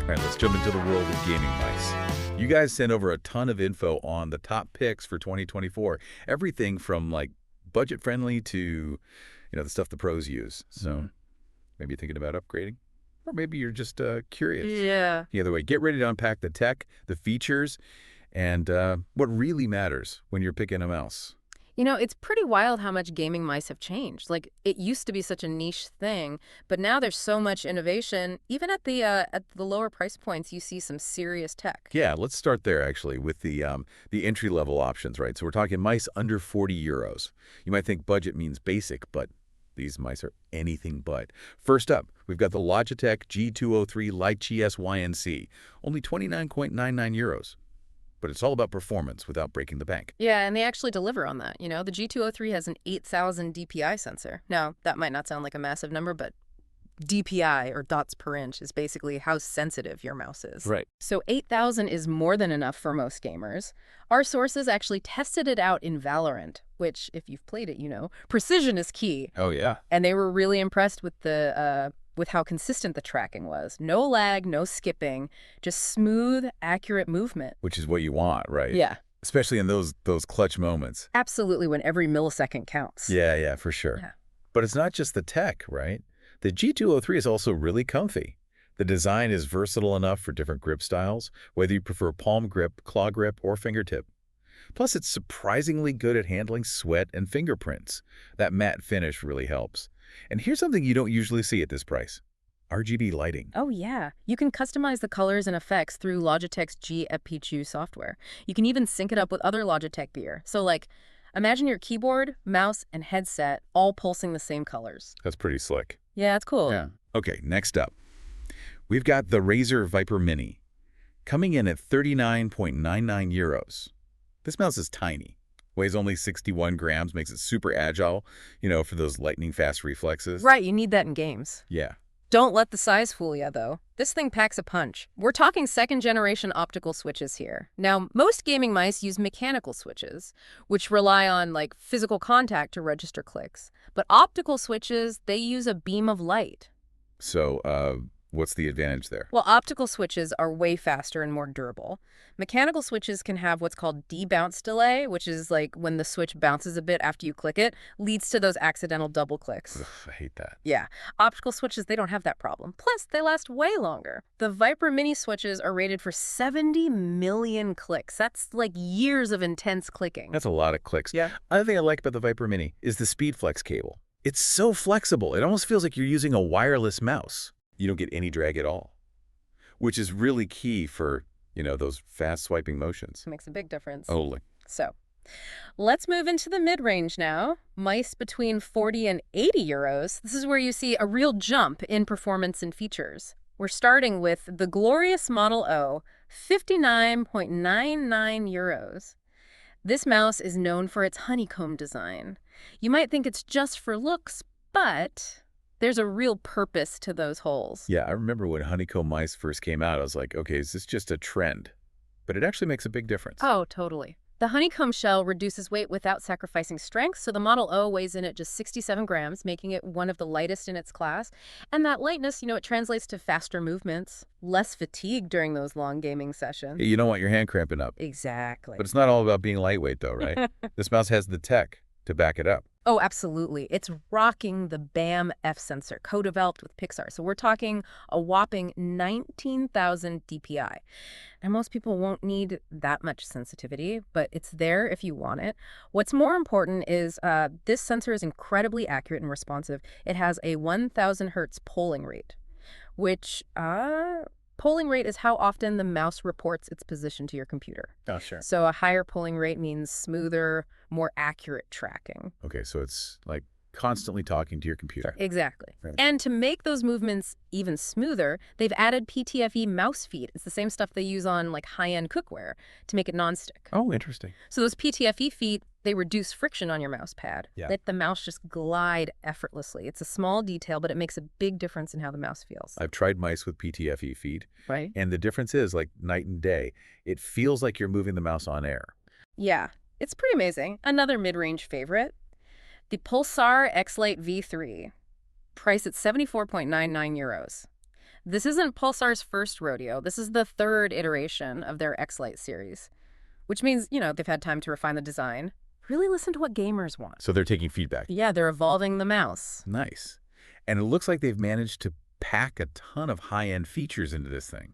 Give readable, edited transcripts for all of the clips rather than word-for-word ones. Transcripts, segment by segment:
All right, let's jump into the world of gaming mice. You guys sent over a ton of info on the top picks for 2024. Everything from like budget-friendly to, the stuff the pros use. So maybe you're thinking about upgrading, or maybe you're just curious. Yeah. Either way, get ready to unpack the tech, the features, and what really matters when you're picking a mouse. It's pretty wild how much gaming mice have changed. Like, it used to be such a niche thing, but now there's so much innovation. Even at the lower price points, you see some serious tech. Yeah, let's start there, actually, with the entry-level options, right? So we're talking mice under 40 euros. You might think budget means basic, but these mice are anything but. First up, we've got the Logitech G203 Lite GS YNC, only 29.99 euros. But it's all about performance without breaking the bank. Yeah, and they actually deliver on that. The G203 has an 8,000 DPI sensor. Now, that might not sound like a massive number, but DPI, or dots per inch, is basically how sensitive your mouse is. Right. So 8,000 is more than enough for most gamers. Our sources actually tested it out in Valorant, which, if you've played it, precision is key. Oh, yeah. And they were really impressed with with how consistent the tracking was. No lag, no skipping, just smooth, accurate movement. Which is what you want, right? Yeah. Especially in those clutch moments. Absolutely, when every millisecond counts. Yeah, for sure. Yeah. But it's not just the tech, right? The G203 is also really comfy. The design is versatile enough for different grip styles, whether you prefer palm grip, claw grip, or fingertip. Plus, it's surprisingly good at handling sweat and fingerprints. That matte finish really helps. And here's something you don't usually see at this price. RGB lighting. Oh, yeah. You can customize the colors and effects through Logitech's G-Epichu software. You can even sync it up with other Logitech gear. So, like, imagine your keyboard, mouse, and headset all pulsing the same colors. That's pretty slick. Yeah, it's cool. Yeah. Okay, next up. We've got the Razer Viper Mini, coming in at 39.99 euros. This mouse is tiny. Weighs only 61 grams, makes it super agile, for those lightning-fast reflexes. Right, you need that in games. Yeah. Don't let the size fool you, though. This thing packs a punch. We're talking second-generation optical switches here. Now, most gaming mice use mechanical switches, which rely on, physical contact to register clicks. But optical switches, they use a beam of light. So, what's the advantage there? Well, optical switches are way faster and more durable. Mechanical switches can have what's called debounce delay, which is like when the switch bounces a bit after you click it, leads to those accidental double clicks. Ugh, I hate that. Yeah. Optical switches, they don't have that problem. Plus, they last way longer. The Viper Mini switches are rated for 70 million clicks. That's like years of intense clicking. That's a lot of clicks. Yeah. Another thing I like about the Viper Mini is the SpeedFlex cable. It's so flexible. It almost feels like you're using a wireless mouse. You don't get any drag at all, which is really key for, those fast swiping motions. Makes a big difference. Oh, So, let's move into the mid-range now. Mice between 40 and 80 euros. This is where you see a real jump in performance and features. We're starting with the glorious Model O, 59.99 euros. This mouse is known for its honeycomb design. You might think it's just for looks, but there's a real purpose to those holes. yeah, I remember when honeycomb mice first came out, I was like, okay, is this just a trend? But it actually makes a big difference. Oh, totally. The honeycomb shell reduces weight without sacrificing strength, so the Model O weighs in at just 67 grams, making it one of the lightest in its class. And that lightness, it translates to faster movements, less fatigue during those long gaming sessions. You don't want your hand cramping up. Exactly. But it's not all about being lightweight, though, right? This mouse has the tech to back it up. Oh, absolutely. It's rocking the BAM F sensor, co-developed with Pixar. So we're talking a whopping 19,000 DPI. And most people won't need that much sensitivity, but it's there if you want it. What's more important is this sensor is incredibly accurate and responsive. It has a 1,000 hertz polling rate, which polling rate is how often the mouse reports its position to your computer. Oh, sure. So a higher polling rate means smoother, more accurate tracking. Okay, so it's like constantly talking to your computer. Exactly. Right. And to make those movements even smoother, they've added PTFE mouse feet. It's the same stuff they use on high-end cookware to make it nonstick. Oh, interesting. So those PTFE feet, they reduce friction on your mouse pad. Yeah. Let the mouse just glide effortlessly. It's a small detail, but it makes a big difference in how the mouse feels. I've tried mice with PTFE feet, Right? and the difference is like night and day. It feels like you're moving the mouse on air. Yeah, it's pretty amazing. Another mid-range favorite, the Pulsar X-Lite V3, priced at 74.99 euros. This isn't Pulsar's first rodeo. This is the third iteration of their X-Lite series, which means, they've had time to refine the design. Really listen to what gamers want. So they're taking feedback. Yeah, they're evolving the mouse. Nice. And it looks like they've managed to pack a ton of high-end features into this thing,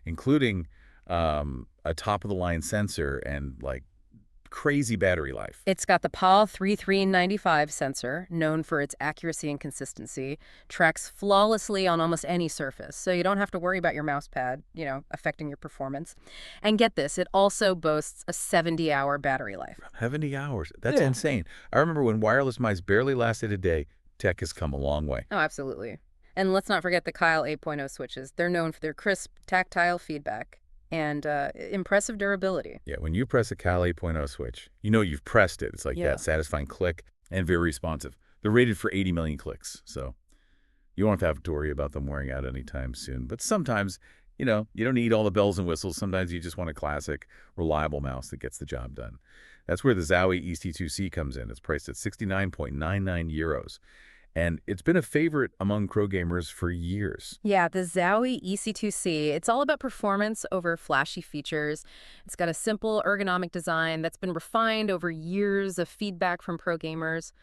including a top-of-the-line sensor and, like, crazy battery life. It's got the PAL 3395 sensor, known for its accuracy and consistency, tracks flawlessly on almost any surface, so you don't have to worry about your mouse pad, affecting your performance. And get this, it also boasts a 70-hour battery life. 70 hours. That's insane. I remember when wireless mice barely lasted a day, tech has come a long way. Oh, absolutely. And let's not forget the Kyle 8.0 switches. They're known for their crisp, tactile feedback and impressive durability. Yeah, when you press a Cal 8.0 switch, you know you've pressed it. It's like that satisfying click and very responsive. They're rated for 80 million clicks, so you won't have to worry about them wearing out anytime soon. But sometimes, you don't need all the bells and whistles. Sometimes you just want a classic, reliable mouse that gets the job done. That's where the Zowie EC2C comes in. It's priced at 69.99 euros. And it's been a favorite among pro gamers for years. Yeah, the Zowie EC2C, it's all about performance over flashy features. It's got a simple ergonomic design that's been refined over years of feedback from pro gamers.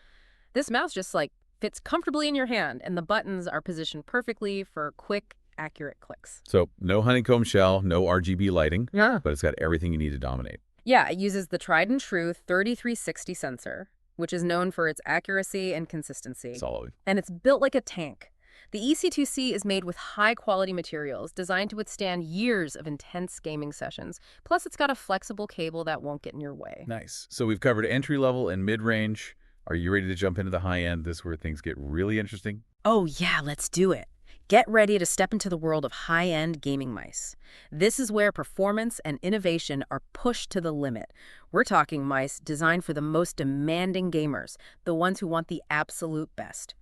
This mouse just fits comfortably in your hand, and the buttons are positioned perfectly for quick, accurate clicks. So no honeycomb shell, no RGB lighting, Yeah. but it's got everything you need to dominate. Yeah, it uses the tried and true 3360 sensor, which is known for its accuracy and consistency. Solid. And it's built like a tank. The EC2C is made with high-quality materials designed to withstand years of intense gaming sessions. Plus, it's got a flexible cable that won't get in your way. Nice. So we've covered entry-level and mid-range. Are you ready to jump into the high-end? This is where things get really interesting. Oh, yeah, let's do it. Get ready to step into the world of high-end gaming mice. This is where performance and innovation are pushed to the limit. We're talking mice designed for the most demanding gamers, the ones who want the absolute best.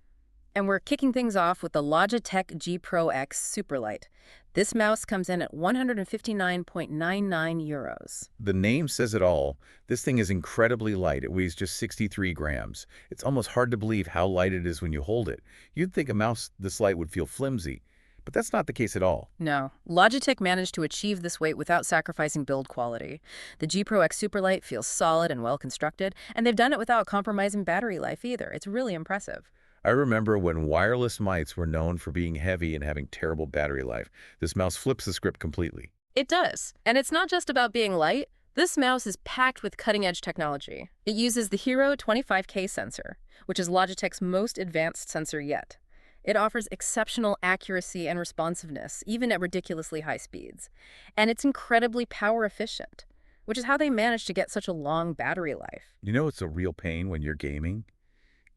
And we're kicking things off with the Logitech G Pro X Superlight. This mouse comes in at 159.99 euros. The name says it all. This thing is incredibly light. It weighs just 63 grams. It's almost hard to believe how light it is when you hold it. You'd think a mouse this light would feel flimsy, but that's not the case at all. No, Logitech managed to achieve this weight without sacrificing build quality. The G Pro X Superlight feels solid and well constructed, and they've done it without compromising battery life either. It's really impressive. I remember when wireless mice were known for being heavy and having terrible battery life. This mouse flips the script completely. It does. And it's not just about being light. This mouse is packed with cutting-edge technology. It uses the Hero 25K sensor, which is Logitech's most advanced sensor yet. It offers exceptional accuracy and responsiveness, even at ridiculously high speeds. And it's incredibly power efficient, which is how they managed to get such a long battery life. You know it's a real pain when you're gaming?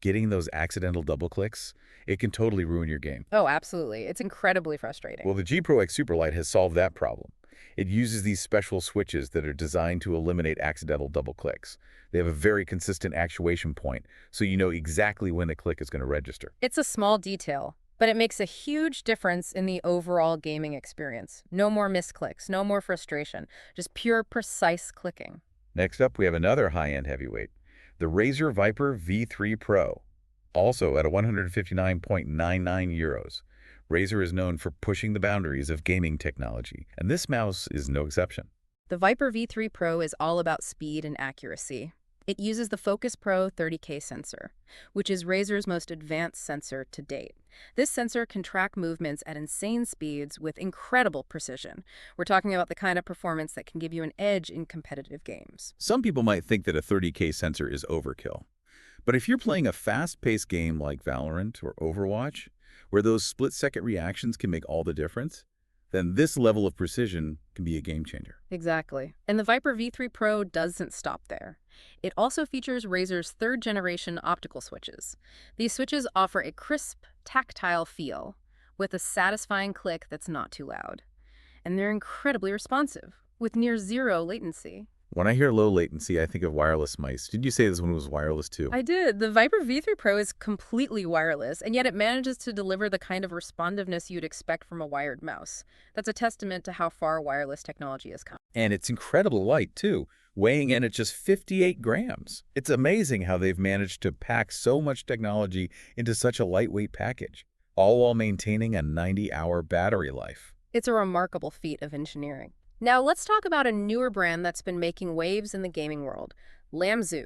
Getting those accidental double clicks, it can totally ruin your game. Oh, absolutely. It's incredibly frustrating. Well, the G Pro X Superlight has solved that problem. It uses these special switches that are designed to eliminate accidental double clicks. They have a very consistent actuation point, so you know exactly when a click is going to register. It's a small detail, but it makes a huge difference in the overall gaming experience. No more misclicks, no more frustration, just pure, precise clicking. Next up, we have another high-end heavyweight, the Razer Viper V3 Pro, also at 159.99 euros. Razer is known for pushing the boundaries of gaming technology, and this mouse is no exception. The Viper V3 Pro is all about speed and accuracy. It uses the Focus Pro 30K sensor, which is Razer's most advanced sensor to date. This sensor can track movements at insane speeds with incredible precision. We're talking about the kind of performance that can give you an edge in competitive games. Some people might think that a 30K sensor is overkill. But if you're playing a fast-paced game like Valorant or Overwatch, where those split-second reactions can make all the difference, then this level of precision can be a game changer. Exactly. And the Viper V3 Pro doesn't stop there. It also features Razer's third-generation optical switches. These switches offer a crisp, tactile feel with a satisfying click that's not too loud. And they're incredibly responsive, with near zero latency. When I hear low latency, I think of wireless mice. Did you say this one was wireless too? I did. The Viper V3 Pro is completely wireless, and yet it manages to deliver the kind of responsiveness you'd expect from a wired mouse. That's a testament to how far wireless technology has come. And it's incredibly light too, weighing in at just 58 grams. It's amazing how they've managed to pack so much technology into such a lightweight package. all while maintaining a 90-hour battery life. It's a remarkable feat of engineering. Now let's talk about a newer brand that's been making waves in the gaming world, Lamzu.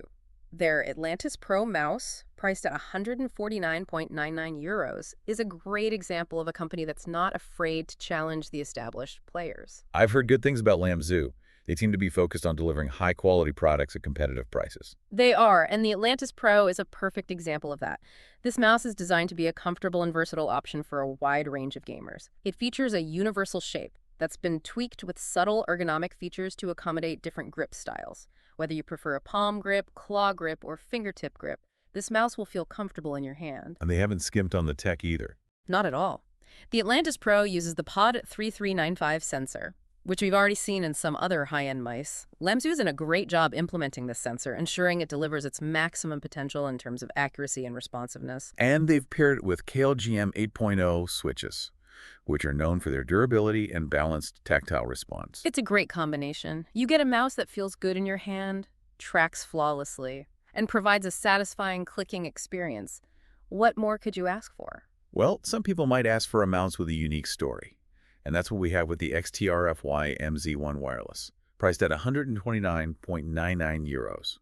Their Atlantis Pro mouse, priced at 149.99 euros, is a great example of a company that's not afraid to challenge the established players. I've heard good things about Lamzu. They seem to be focused on delivering high-quality products at competitive prices. They are, and the Atlantis Pro is a perfect example of that. This mouse is designed to be a comfortable and versatile option for a wide range of gamers. It features a universal shape that's been tweaked with subtle ergonomic features to accommodate different grip styles. Whether you prefer a palm grip, claw grip, or fingertip grip, this mouse will feel comfortable in your hand. And they haven't skimped on the tech either. Not at all. The Atlantis Pro uses the Pod 3395 sensor, which we've already seen in some other high-end mice. Lamzu is doing a great job implementing this sensor, ensuring it delivers its maximum potential in terms of accuracy and responsiveness. And they've paired it with KLGM 8.0 switches, which are known for their durability and balanced tactile response. It's a great combination. You get a mouse that feels good in your hand, tracks flawlessly, and provides a satisfying clicking experience. What more could you ask for? Well, some people might ask for a mouse with a unique story. And that's what we have with the XTRFY MZ1 Wireless, priced at 129.99 euros.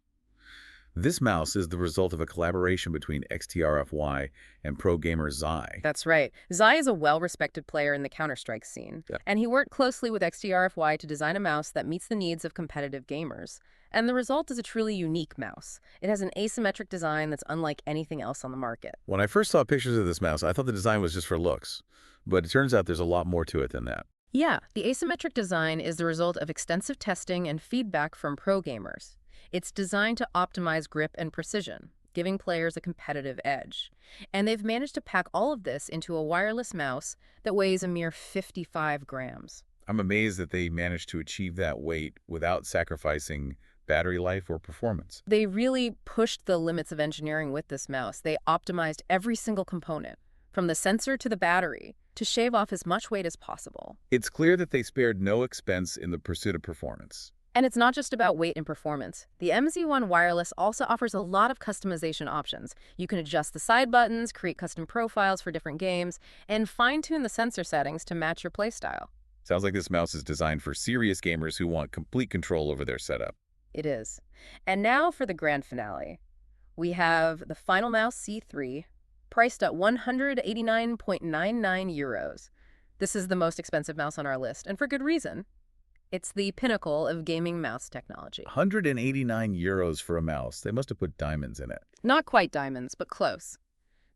This mouse is the result of a collaboration between XTRFY and pro gamer Zai. That's right. Zai is a well-respected player in the Counter-Strike scene, and he worked closely with XTRFY to design a mouse that meets the needs of competitive gamers. And the result is a truly unique mouse. It has an asymmetric design that's unlike anything else on the market. When I first saw pictures of this mouse, I thought the design was just for looks. But it turns out there's a lot more to it than that. Yeah, the asymmetric design is the result of extensive testing and feedback from pro gamers. It's designed to optimize grip and precision, giving players a competitive edge. And they've managed to pack all of this into a wireless mouse that weighs a mere 55 grams. I'm amazed that they managed to achieve that weight without sacrificing battery life or performance. They really pushed the limits of engineering with this mouse. They optimized every single component, from the sensor to the battery, to shave off as much weight as possible. It's clear that they spared no expense in the pursuit of performance. And it's not just about weight and performance. The MZ1 Wireless also offers a lot of customization options. You can adjust the side buttons, create custom profiles for different games, and fine-tune the sensor settings to match your playstyle. Sounds like this mouse is designed for serious gamers who want complete control over their setup. It is. And now for the grand finale. We have the Final Mouse C3, priced at 189.99 euros. This is the most expensive mouse on our list, and for good reason. It's the pinnacle of gaming mouse technology. 189 euros for a mouse. They must have put diamonds in it. Not quite diamonds, but close.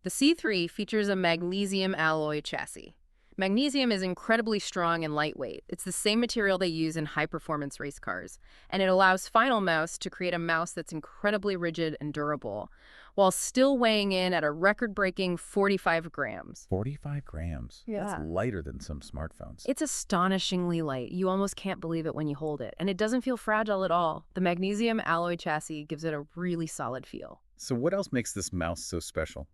The C3 features a magnesium alloy chassis. Magnesium is incredibly strong and lightweight. It's the same material they use in high-performance race cars, and it allows Final Mouse to create a mouse that's incredibly rigid and durable, while still weighing in at a record-breaking 45 grams. 45 grams? Yeah. That's lighter than some smartphones. It's astonishingly light. You almost can't believe it when you hold it, and it doesn't feel fragile at all. The magnesium alloy chassis gives it a really solid feel. So what else makes this mouse so special?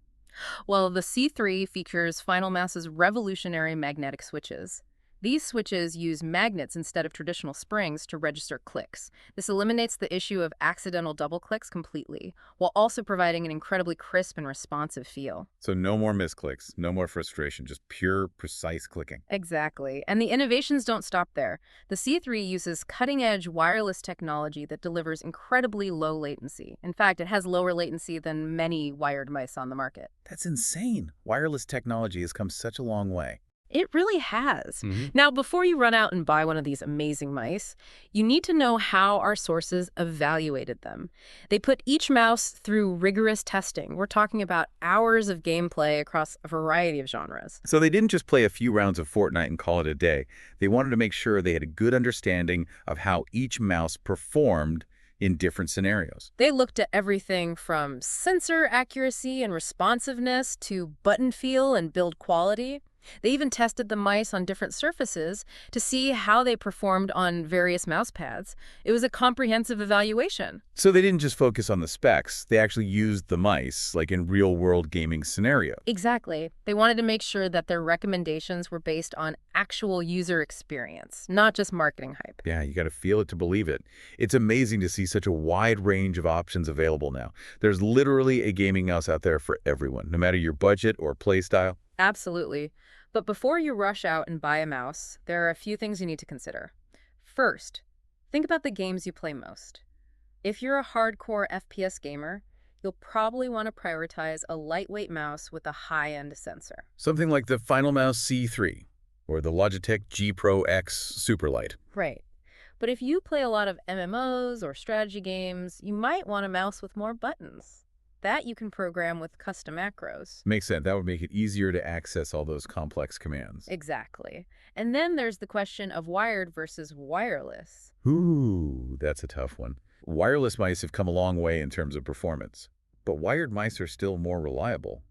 Well, the C3 features Final Mouse's revolutionary magnetic switches. These switches use magnets instead of traditional springs to register clicks. This eliminates the issue of accidental double clicks completely, while also providing an incredibly crisp and responsive feel. So no more misclicks, no more frustration, just pure, precise clicking. Exactly. And the innovations don't stop there. The C3 uses cutting-edge wireless technology that delivers incredibly low latency. In fact, it has lower latency than many wired mice on the market. That's insane. Wireless technology has come such a long way. It really has. Now, before you run out and buy one of these amazing mice, you need to know how our sources evaluated them. They put each mouse through rigorous testing. We're talking about hours of gameplay across a variety of genres. So they didn't just play a few rounds of Fortnite and call it a day. They wanted to make sure they had a good understanding of how each mouse performed in different scenarios. They looked at everything from sensor accuracy and responsiveness to button feel and build quality. They even tested the mice on different surfaces to see how they performed on various mouse pads. It was a comprehensive evaluation. So they didn't just focus on the specs, they actually used the mice, like in real-world gaming scenarios. Exactly. They wanted to make sure that their recommendations were based on actual user experience, not just marketing hype. Yeah, you got to feel it to believe it. It's amazing to see such a wide range of options available now. There's literally a gaming mouse out there for everyone, no matter your budget or play style. Absolutely. But before you rush out and buy a mouse, there are a few things you need to consider. First, think about the games you play most. If you're a hardcore FPS gamer, you'll probably want to prioritize a lightweight mouse with a high-end sensor. Something like the Final Mouse C3 or the Logitech G Pro X Superlight. Right. But if you play a lot of MMOs or strategy games, you might want a mouse with more buttons. That you can program with custom macros. Makes sense. That would make it easier to access all those complex commands. Exactly. And then there's the question of wired versus wireless. Ooh, that's a tough one. Wireless mice have come a long way in terms of performance, but wired mice are still more reliable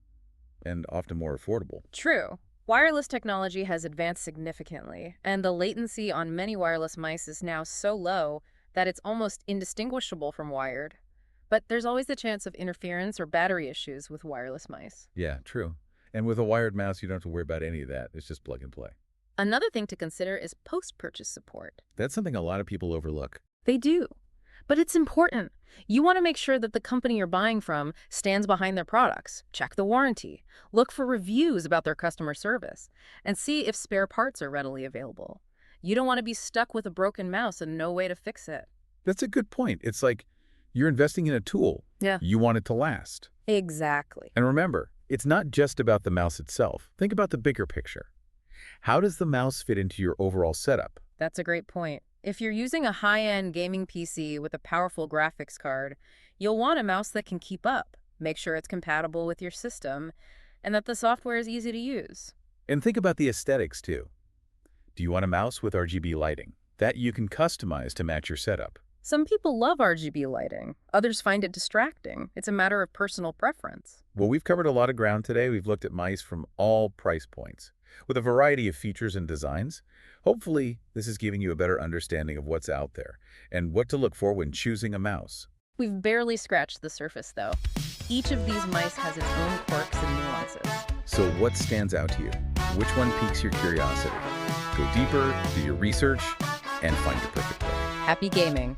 and often more affordable. True. Wireless technology has advanced significantly, and the latency on many wireless mice is now so low that it's almost indistinguishable from wired. But there's always the chance of interference or battery issues with wireless mice. Yeah, true. And with a wired mouse, you don't have to worry about any of that. It's just plug and play. Another thing to consider is post-purchase support. That's something a lot of people overlook. They do. But it's important. You want to make sure that the company you're buying from stands behind their products. Check the warranty. Look for reviews about their customer service. And see if spare parts are readily available. You don't want to be stuck with a broken mouse and no way to fix it. That's a good point. It's like you're investing in a tool. Yeah. You want it to last. Exactly. And remember, it's not just about the mouse itself. Think about the bigger picture. How does the mouse fit into your overall setup? That's a great point. If you're using a high-end gaming PC with a powerful graphics card, you'll want a mouse that can keep up, make sure it's compatible with your system, and that the software is easy to use. And think about the aesthetics, too. Do you want a mouse with RGB lighting? That you can customize to match your setup. Some people love RGB lighting. Others find it distracting. It's a matter of personal preference. Well, we've covered a lot of ground today. We've looked at mice from all price points, with a variety of features and designs. Hopefully, this is giving you a better understanding of what's out there and what to look for when choosing a mouse. We've barely scratched the surface, though. Each of these mice has its own quirks and nuances. So what stands out to you? Which one piques your curiosity? Go deeper, do your research, and find your perfect fit. Happy gaming!